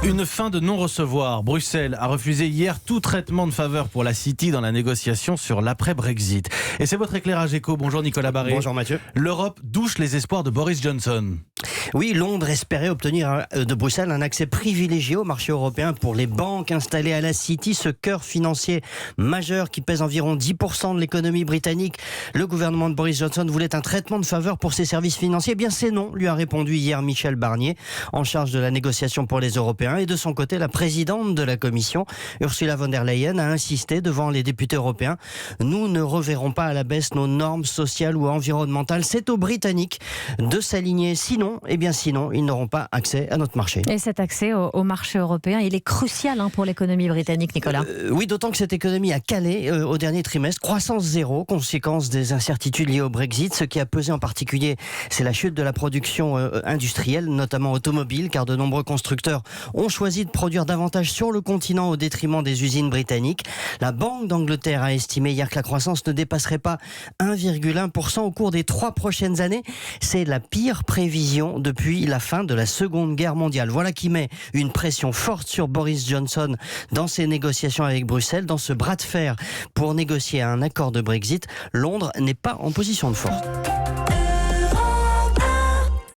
Une fin de non-recevoir. Bruxelles a refusé hier tout traitement de faveur pour la City dans la négociation sur l'après-Brexit. Et c'est votre éclairage éco. Bonjour Nicolas Barré. Bonjour Mathieu. L'Europe douche les espoirs de Boris Johnson. Oui, Londres espérait obtenir de Bruxelles un accès privilégié au marché européen pour les banques installées à la City, ce cœur financier majeur qui pèse environ 10% de l'économie britannique. Le gouvernement de Boris Johnson voulait un traitement de faveur pour ses services financiers. Eh bien, c'est non, lui a répondu hier Michel Barnier, en charge de la négociation pour les Européens. Et de son côté, la présidente de la Commission, Ursula von der Leyen, a insisté devant les députés européens. Nous ne reverrons pas à la baisse nos normes sociales ou environnementales. C'est aux Britanniques de s'aligner. Sinon, ils n'auront pas accès à notre marché. Et cet accès au marché européen, il est crucial pour l'économie britannique, Nicolas. Oui, d'autant que cette économie a calé au dernier trimestre. Croissance zéro, conséquence des incertitudes liées au Brexit. Ce qui a pesé en particulier, c'est la chute de la production industrielle, notamment automobile, car de nombreux constructeurs ont choisi de produire davantage sur le continent au détriment des usines britanniques. La Banque d'Angleterre a estimé hier que la croissance ne dépasserait pas 1,1% au cours des 3 prochaines années. C'est la pire prévision depuis la fin de la Seconde Guerre mondiale. Voilà qui met une pression forte sur Boris Johnson dans ses négociations avec Bruxelles, dans ce bras de fer pour négocier un accord de Brexit. Londres n'est pas en position de force.